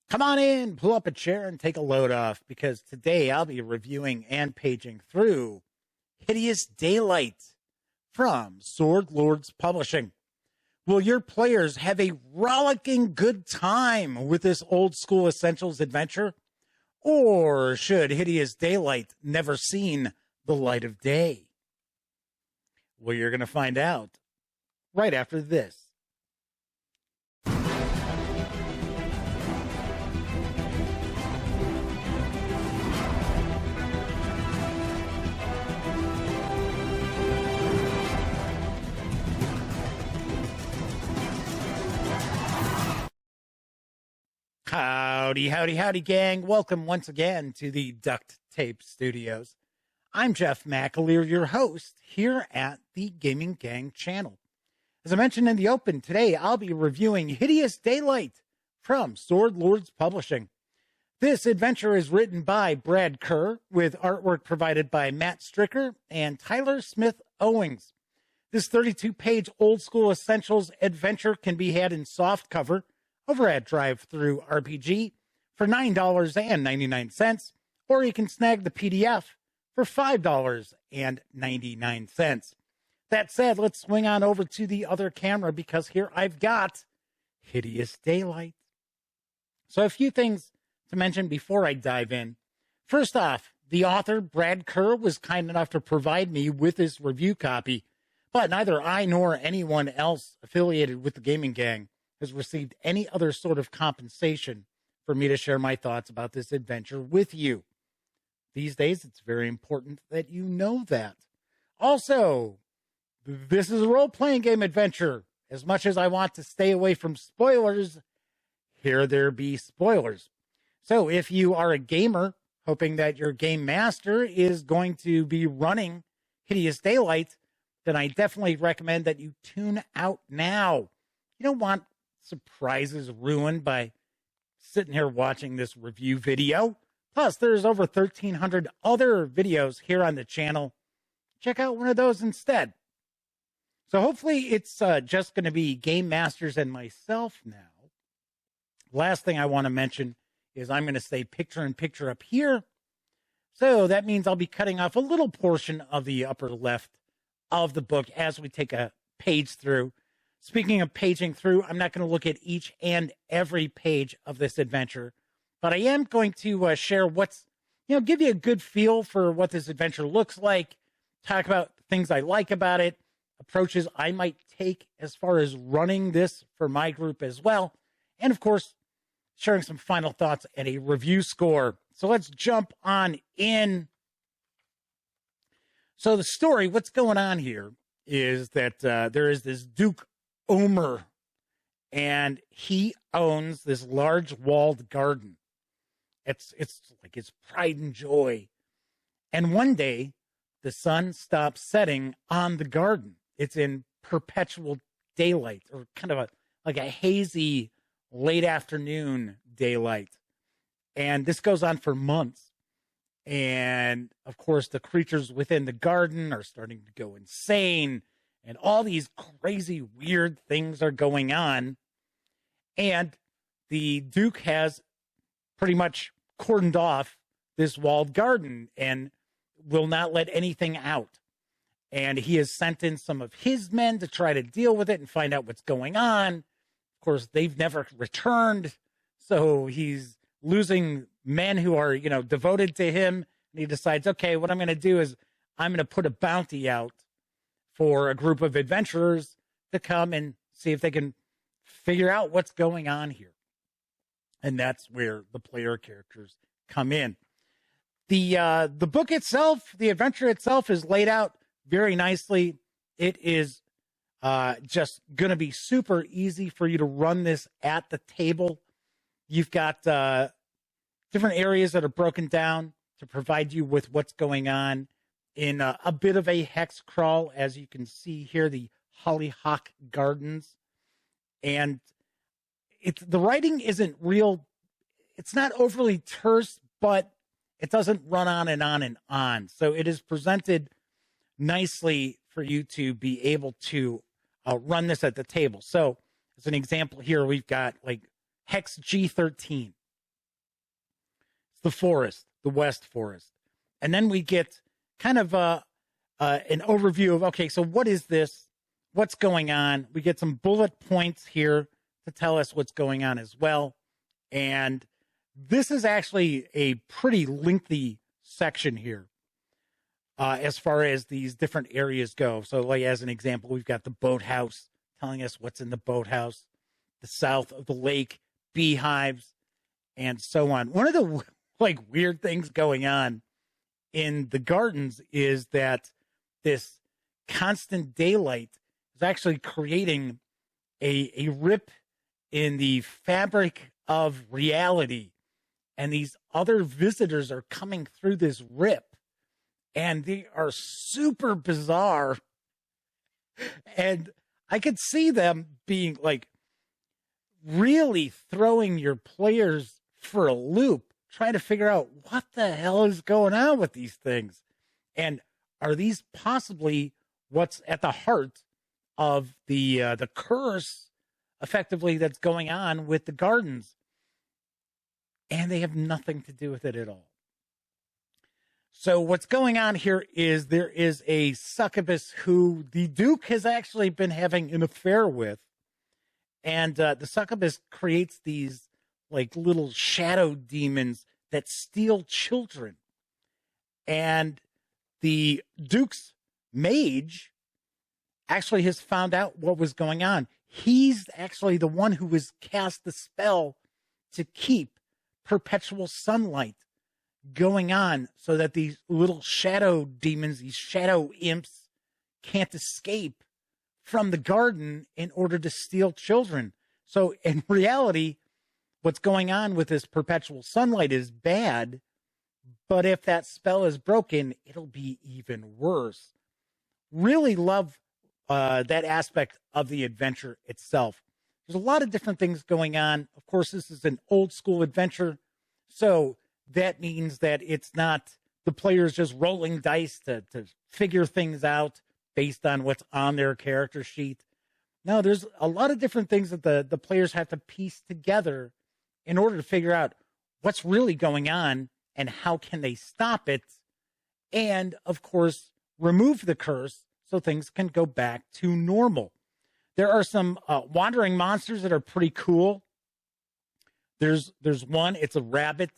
Come on in, pull up a chair, and take a load off, because today I'll be reviewing and paging through Hideous Daylight from Swordlords Publishing. Will your players have a rollicking good time with this old school Essentials adventure? Or should Hideous Daylight never seen the light of day? Well, you're going to find out right after this. Howdy, howdy, howdy, gang. Welcome once again to the Duct Tape Studios. I'm Jeff McAleer, your host here at the Gaming Gang channel. As I mentioned in the open, today I'll be reviewing Hideous Daylight from Swordlords Publishing. This adventure is written by Brad Kerr with artwork provided by Matt Stricker and Tyler Smith Owings. This 32-page old-school Essentials adventure can be had in softcover over at DriveThruRPG for $9.99, or you can snag the PDF for $5.99. That said, let's swing on over to the other camera, because here I've got Hideous Daylight. So a few things to mention before I dive in. First off, the author, Brad Kerr, was kind enough to provide me with this review copy, but neither I nor anyone else affiliated with the Gaming Gang has received any other sort of compensation for me to share my thoughts about this adventure with you. These days, it's very important that you know that. Also, this is a role-playing game adventure. As much as I want to stay away from spoilers, here there be spoilers. So if you are a gamer hoping that your game master is going to be running Hideous Daylight, then I definitely recommend that you tune out now. You don't want surprises ruined by sitting here watching this review video. Plus, there's over 1,300 other videos here on the channel. Check out one of those instead. So hopefully it's just going to be Game Masters and myself now. Last thing I want to mention is I'm going to stay picture-in-picture up here. So that means I'll be cutting off a little portion of the upper left of the book as we take a page through. Speaking of paging through, I'm not going to look at each and every page of this adventure, but I am going to share give you a good feel for what this adventure looks like, talk about things I like about it, approaches I might take as far as running this for my group as well, and of course, sharing some final thoughts and a review score. So let's jump on in. So the story, what's going on here is that there is this Duke Omer, and he owns this large walled garden. It's like his pride and joy. And one day, the sun stops setting on the garden. It's in perpetual daylight, or kind of like a hazy late afternoon daylight. And this goes on for months. And of course, the creatures within the garden are starting to go insane. And all these crazy, weird things are going on. And the Duke has pretty much cordoned off this walled garden and will not let anything out. And he has sent in some of his men to try to deal with it and find out what's going on. Of course, they've never returned. So he's losing men who are, devoted to him. And he decides, okay, what I'm going to do is I'm going to put a bounty out for a group of adventurers to come and see if they can figure out what's going on here. And that's where the player characters come in. The book itself, the adventure itself, is laid out very nicely. It is just going to be super easy for you to run this at the table. You've got different areas that are broken down to provide you with what's going on in a bit of a hex crawl, as you can see here, the Hollyhock Gardens. And the writing isn't real, it's not overly terse, but it doesn't run on and on and on. So it is presented nicely for you to be able to run this at the table. So as an example here, we've got like Hex G13. the forest, the West Forest. And then we get kind of an overview of, okay, so what is this? What's going on? We get some bullet points here to tell us what's going on as well. And this is actually a pretty lengthy section here as far as these different areas go. So like as an example, we've got the boathouse telling us what's in the boathouse, the south of the lake, beehives, and so on. One of the like weird things going on in the gardens is that this constant daylight is actually creating a rip in the fabric of reality. And these other visitors are coming through this rip, and they are super bizarre. And I could see them being like really throwing your players for a loop, trying to figure out what the hell is going on with these things. And are these possibly what's at the heart of the curse effectively that's going on with the gardens? And they have nothing to do with it at all. So what's going on here is there is a succubus who the Duke has actually been having an affair with. And the succubus creates these like little shadow demons that steal children. And the Duke's mage actually has found out what was going on. He's actually the one who was cast the spell to keep perpetual sunlight going on so that these little shadow demons, these shadow imps, can't escape from the garden in order to steal children. So in reality, what's going on with this perpetual sunlight is bad, but if that spell is broken, it'll be even worse. Really love that aspect of the adventure itself. There's a lot of different things going on. Of course, this is an old school adventure, so that means that it's not the players just rolling dice to figure things out based on what's on their character sheet. No, there's a lot of different things that the players have to piece together in order to figure out what's really going on and how can they stop it. And, of course, remove the curse so things can go back to normal. There are some wandering monsters that are pretty cool. There's one, it's a rabbit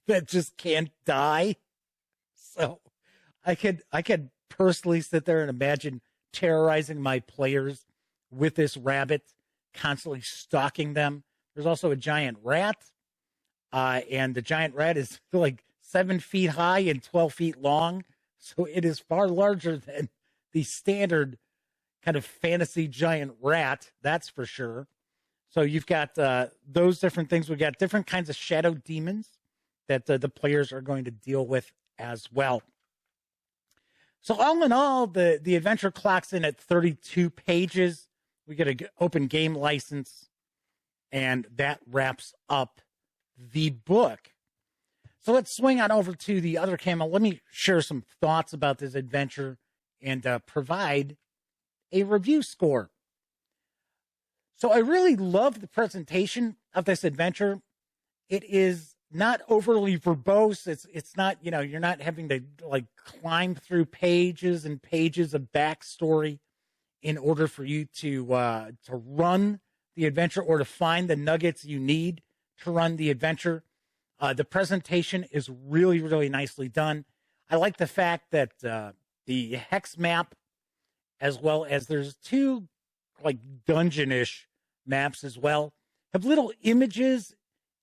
that just can't die. So I could personally sit there and imagine terrorizing my players with this rabbit, constantly stalking them. There's also a giant rat, and the giant rat is like 7 feet high and 12 feet long. So it is far larger than the standard kind of fantasy giant rat, that's for sure. So you've got those different things. We've got different kinds of shadow demons that the players are going to deal with as well. So all in all, the adventure clocks in at 32 pages. We get an open game license, and that wraps up the book. So let's swing on over to the other camera. Let me share some thoughts about this adventure and provide a review score. So I really love the presentation of this adventure. It is not overly verbose. It's not, you're not having to like climb through pages and pages of backstory in order for you to run the adventure or to find the nuggets you need to run the adventure. The presentation is really, really nicely done. I like the fact that the hex map, as well as there's 2 like dungeon-ish maps as well, have little images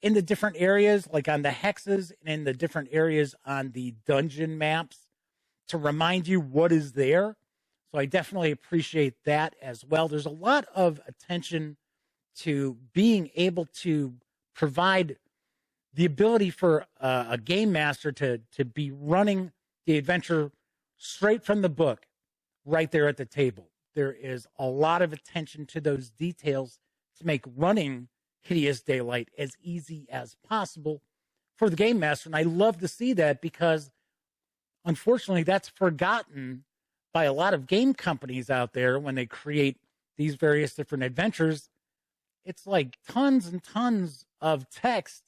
in the different areas, like on the hexes and in the different areas on the dungeon maps to remind you what is there. So I definitely appreciate that as well. There's a lot of attention to being able to provide the ability for a game master to be running the adventure straight from the book right there at the table. There is a lot of attention to those details to make running Hideous Daylight as easy as possible for the game master. And I love to see that because, unfortunately, that's forgotten by a lot of game companies out there when they create these various different adventures. It's like tons and tons of text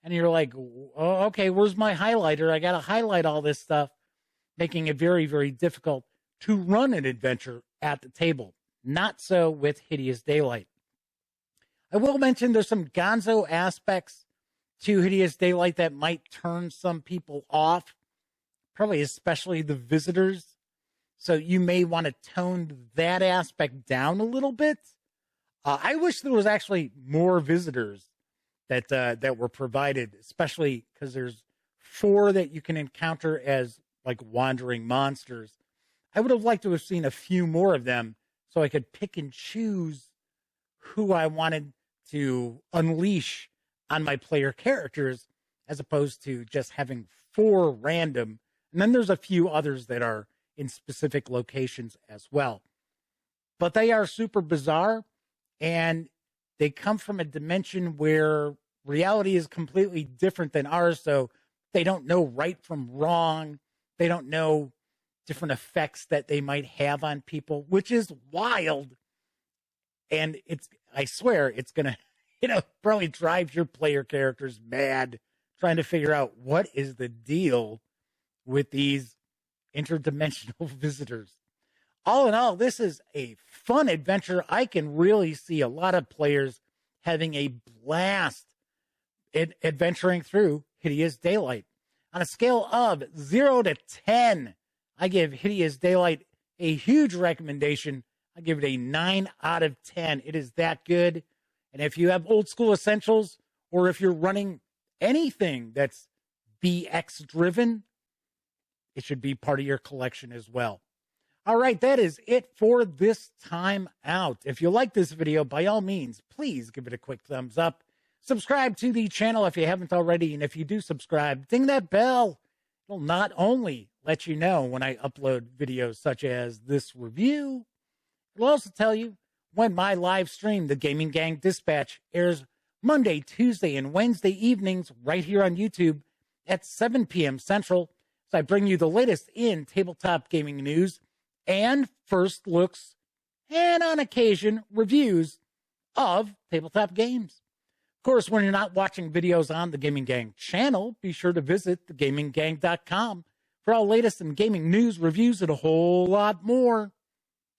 And you're like, oh, okay, where's my highlighter? I got to highlight all this stuff, making it very, very difficult to run an adventure at the table. Not so with Hideous Daylight. I will mention there's some gonzo aspects to Hideous Daylight that might turn some people off, probably especially the visitors. So you may want to tone that aspect down a little bit. I wish there was actually more visitors that were provided, especially because there's 4 that you can encounter as like wandering monsters. I would have liked to have seen a few more of them so I could pick and choose who I wanted to unleash on my player characters, as opposed to just having 4 random. And then there's a few others that are in specific locations as well. But they are super bizarre, and they come from a dimension where reality is completely different than ours. So they don't know right from wrong. They don't know different effects that they might have on people, which is wild. And I swear it's going to, probably drive your player characters mad trying to figure out what is the deal with these interdimensional visitors. All in all, this is a fun adventure. I can really see a lot of players having a blast adventuring through Hideous Daylight. On a scale of 0 to 10, I give Hideous Daylight a huge recommendation. I give it a 9 out of 10. It is that good. And if you have old school essentials, or if you're running anything that's BX driven, it should be part of your collection as well. All right, that is it for this time out. If you like this video, by all means, please give it a quick thumbs up. Subscribe to the channel if you haven't already. And if you do subscribe, ding that bell. It'll not only let you know when I upload videos such as this review, it'll also tell you when my live stream, the Gaming Gang Dispatch, airs Monday, Tuesday, and Wednesday evenings right here on YouTube at 7 p.m. Central. So I bring you the latest in tabletop gaming news and first looks, and on occasion, reviews of tabletop games. Of course, when you're not watching videos on the Gaming Gang channel, be sure to visit thegaminggang.com for all latest in gaming news, reviews, and a whole lot more.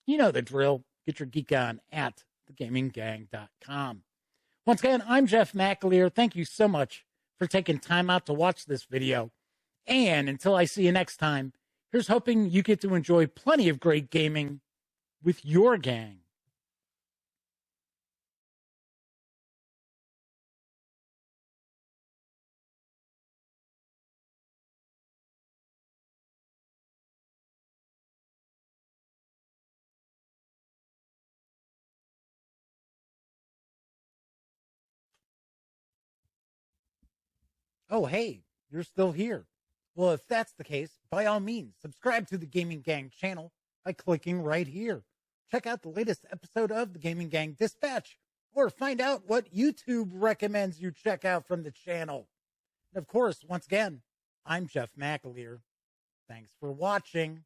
You know the drill. Get your geek on at thegaminggang.com. Once again, I'm Jeff McAleer. Thank you so much for taking time out to watch this video. And until I see you next time, here's hoping you get to enjoy plenty of great gaming with your gang. Oh, hey, you're still here. Well, if that's the case, by all means, subscribe to the Gaming Gang channel by clicking right here. Check out the latest episode of the Gaming Gang Dispatch, or find out what YouTube recommends you check out from the channel. And of course, once again, I'm Jeff McAleer. Thanks for watching.